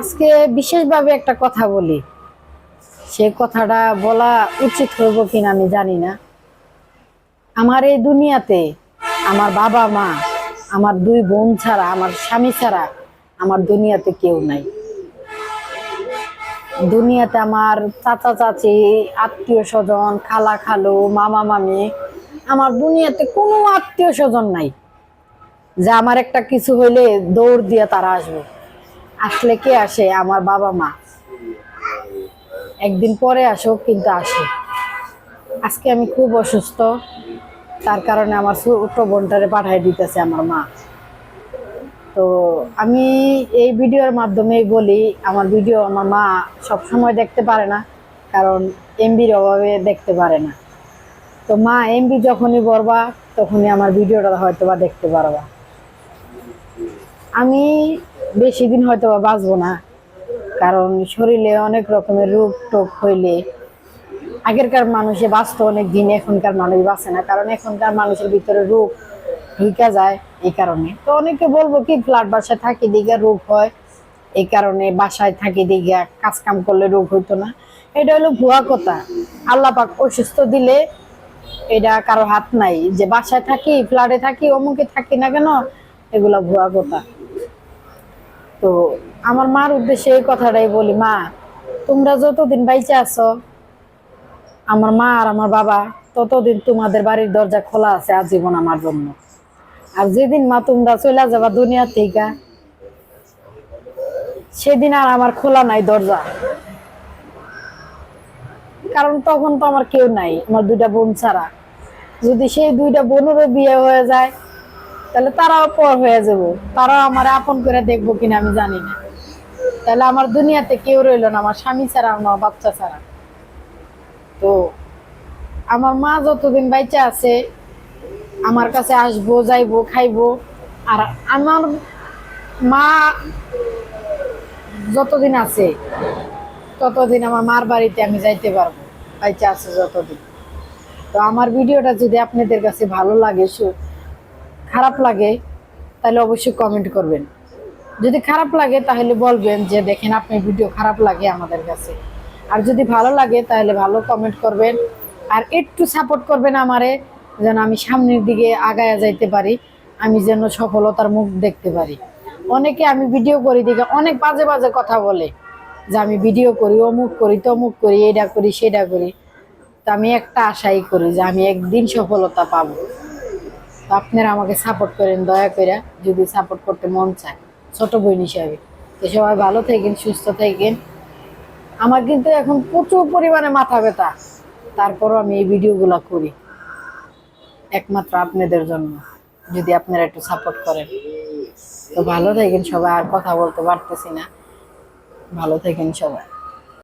আজকে বিশেষভাবে একটা কথা বলি, সে কথাটা বলা উচিত হইব কিনা আমি জানি না। আমার এই দুনিয়াতে আমার বাবা মা, আমার দুই বোন ছাড়া, আমার স্বামী ছাড়া আমার দুনিয়াতে কেউ নাই। দুনিয়াতে আমার চাচা চাচি, আত্মীয় স্বজন, খালা খালু, মামা মামি, আমার দুনিয়াতে কোনো আত্মীয় স্বজন নাই যে আমার একটা কিছু হইলে দৌড় দিয়ে তারা আসবে। আসলে কে আসে? আমার বাবা মা। একদিন পরে আসো, কিন্তু আসে। আজকে আমি খুব অসুস্থ, তার কারণে আমার ছোট বোনটারে পাঠাই দিতেছে আমার মা। তো আমি এই ভিডিওর মাধ্যমেই বলি, আমার ভিডিও আমার মা সব সময় দেখতে পারে না, কারণ এমবির অভাবে দেখতে পারে না। তো মা এমবি যখনই ভরবা তখনই আমার ভিডিওটা হয়তো বা দেখতে পারবা। আমি বেশি দিন হয়তো বা বাঁচবো না, কারণ শরীরে অনেক রকমের রোগ টোগ হইলে আগেরকার মানুষে বাঁচত অনেক দিন, এখনকার মানুষ বাঁচে না, কারণ এখনকার মানুষের ভিতরে রোগ ঢুকা যায়। এই কারণে তো অনেকে বলবো কি ফ্ল্যাট বাসায় থাকি দিঘা রোগ হয়, এই কারণে বাসায় থাকি দিঘা কাজ কাম করলে রোগ হইতো না। এটা হলো ভুয়া কথা। আল্লাহ পাক অসুস্থ দিলে এটা কারো হাত নাই, যে বাসায় থাকি ফ্ল্যাটে থাকি অমুকে থাকি না কেন, এগুলা ভুয়া কথা। তো আমার মার উদ্দেশ্যে এই কথাটাই বলি, মা তোমরা যতদিন বাইচে আছো, আমার মা আর আমার বাবা, ততদিন তোমাদের বাড়ির দরজা খোলা আছে আজীবন আমার জন্য। আর যেদিন মা তোমরা চলে যাবা দুনিয়া থেকে, সেদিন আর আমার খোলা নাই দরজা, কারণ তখন তো আমার কেউ নাই, আমার দুইটা বোন ছাড়া। যদি সেই দুইটা বোনেরও বিয়ে হয়ে যায় তাহলে তারাও পর হয়ে যাবো, তারাও আমার আপন করে দেখবো কিনা আমি জানি না। তাহলে আমার দুনিয়াতে কেউ রইলো না, আমার স্বামী ছাড়া, আমার বাচ্চা ছাড়া। তো আমার মা যতদিন বাইচা আছে আমার কাছে আসবো, যাইবো, খাইবো। আর আমার মা যতদিন আছে ততদিন আমার মার বাড়িতে আমি যাইতে পারবো, বাইচা আছে যতদিন। তো আমার ভিডিওটা যদি আপনাদের কাছে ভালো লাগে, খারাপ লাগে, তাহলে অবশ্যই কমেন্ট করবেন। যদি খারাপ লাগে তাহলে বলবেন যে দেখেন আপনার ভিডিও খারাপ লাগে আমাদের কাছে। আর যদি ভালো লাগে তাহলে ভালো কমেন্ট করবেন, আর একটু সাপোর্ট করবেন আমারে, যেন আমি সামনের দিকে আগায়া যাইতে পারি, আমি যেন সফলতার মুখ দেখতে পারি। অনেকে আমি ভিডিও করি দেখে অনেক বাজে বাজে কথা বলে, যে আমি ভিডিও করি, অমুক করি, তমুক করি, এটা করি, সেটা করি। তো আমি একটা আশাই করি যে আমি একদিন সফলতা পাবো। তো আপনারা আমাকে সাপোর্ট করেন দয়া করে, যদি সাপোর্ট করতে মন চায় ছোট বোন হিসাবে। তো সবাই ভালো থাকেন, সুস্থ থাকেন। আমার কিন্তু এখন প্রচুর পরিমাণে মাথা ব্যথা, তারপরও আমি এই ভিডিওগুলো করি একমাত্র আপনাদের জন্য, যদি আপনারা একটু সাপোর্ট করেন। তো ভালো থাকেন সবাই, আর কথা বলতে পারতেছি না। ভালো থাকেন সবাই।